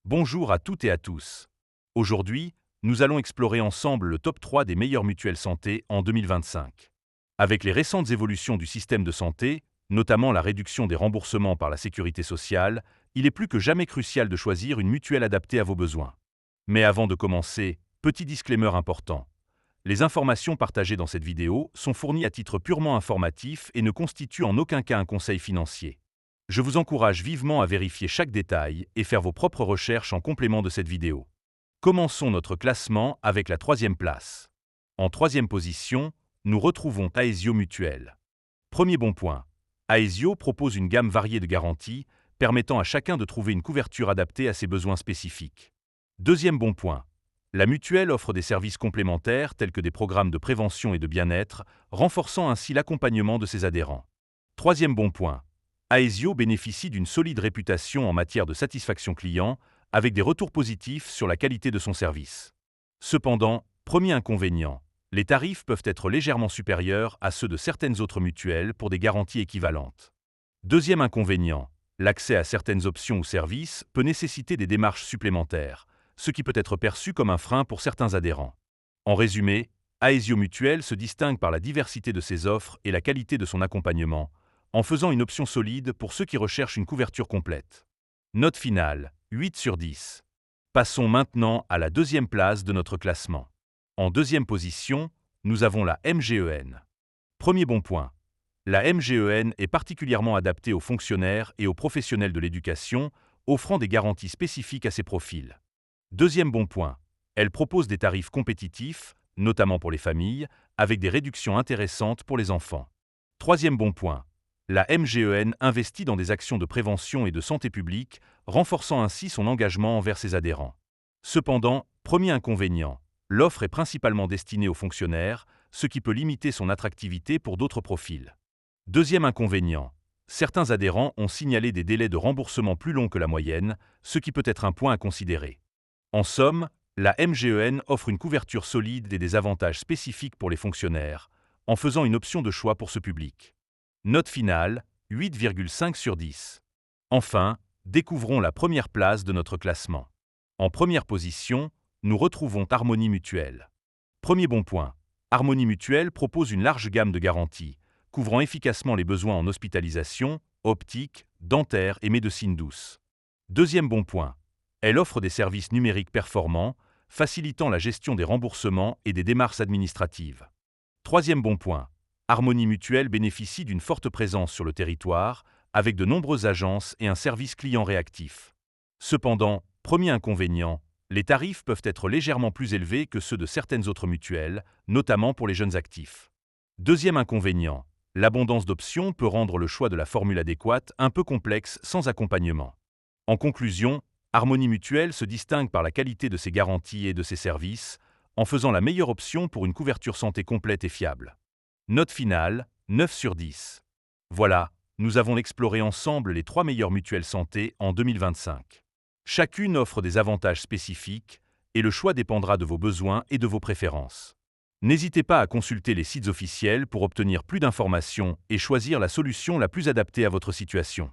Bonjour à toutes et à tous. Aujourd'hui, nous allons explorer ensemble le top 3 des meilleures mutuelles santé en 2025. Avec les récentes évolutions du système de santé, notamment la réduction des remboursements par la sécurité sociale, il est plus que jamais crucial de choisir une mutuelle adaptée à vos besoins. Mais avant de commencer, petit disclaimer important. Les informations partagées dans cette vidéo sont fournies à titre purement informatif et ne constituent en aucun cas un conseil financier. Je vous encourage vivement à vérifier chaque détail et faire vos propres recherches en complément de cette vidéo. Commençons notre classement avec la troisième place. En troisième position, nous retrouvons Aesio Mutuelle. Premier bon point. Aesio propose une gamme variée de garanties, permettant à chacun de trouver une couverture adaptée à ses besoins spécifiques. Deuxième bon point. La mutuelle offre des services complémentaires tels que des programmes de prévention et de bien-être, renforçant ainsi l'accompagnement de ses adhérents. Troisième bon point. Aesio bénéficie d'une solide réputation en matière de satisfaction client, avec des retours positifs sur la qualité de son service. Cependant, premier inconvénient, les tarifs peuvent être légèrement supérieurs à ceux de certaines autres mutuelles pour des garanties équivalentes. Deuxième inconvénient, l'accès à certaines options ou services peut nécessiter des démarches supplémentaires, ce qui peut être perçu comme un frein pour certains adhérents. En résumé, Aesio Mutuelle se distingue par la diversité de ses offres et la qualité de son accompagnement, en faisant une option solide pour ceux qui recherchent une couverture complète. Note finale, 8 sur 10. Passons maintenant à la deuxième place de notre classement. En deuxième position, nous avons la MGEN. Premier bon point. La MGEN est particulièrement adaptée aux fonctionnaires et aux professionnels de l'éducation, offrant des garanties spécifiques à ces profils. Deuxième bon point. Elle propose des tarifs compétitifs, notamment pour les familles, avec des réductions intéressantes pour les enfants. Troisième bon point. La MGEN investit dans des actions de prévention et de santé publique, renforçant ainsi son engagement envers ses adhérents. Cependant, premier inconvénient, l'offre est principalement destinée aux fonctionnaires, ce qui peut limiter son attractivité pour d'autres profils. Deuxième inconvénient, certains adhérents ont signalé des délais de remboursement plus longs que la moyenne, ce qui peut être un point à considérer. En somme, la MGEN offre une couverture solide et des avantages spécifiques pour les fonctionnaires, en faisant une option de choix pour ce public. Note finale, 8,5 sur 10. Enfin, découvrons la première place de notre classement. En première position, nous retrouvons Harmonie Mutuelle. Premier bon point. Harmonie Mutuelle propose une large gamme de garanties, couvrant efficacement les besoins en hospitalisation, optique, dentaire et médecine douce. Deuxième bon point. Elle offre des services numériques performants, facilitant la gestion des remboursements et des démarches administratives. Troisième bon point. Harmonie Mutuelle bénéficie d'une forte présence sur le territoire, avec de nombreuses agences et un service client réactif. Cependant, premier inconvénient, les tarifs peuvent être légèrement plus élevés que ceux de certaines autres mutuelles, notamment pour les jeunes actifs. Deuxième inconvénient, l'abondance d'options peut rendre le choix de la formule adéquate un peu complexe sans accompagnement. En conclusion, Harmonie Mutuelle se distingue par la qualité de ses garanties et de ses services, en faisant la meilleure option pour une couverture santé complète et fiable. Note finale, 9 sur 10. Voilà, nous avons exploré ensemble les 3 meilleures mutuelles santé en 2025. Chacune offre des avantages spécifiques, et le choix dépendra de vos besoins et de vos préférences. N'hésitez pas à consulter les sites officiels pour obtenir plus d'informations et choisir la solution la plus adaptée à votre situation.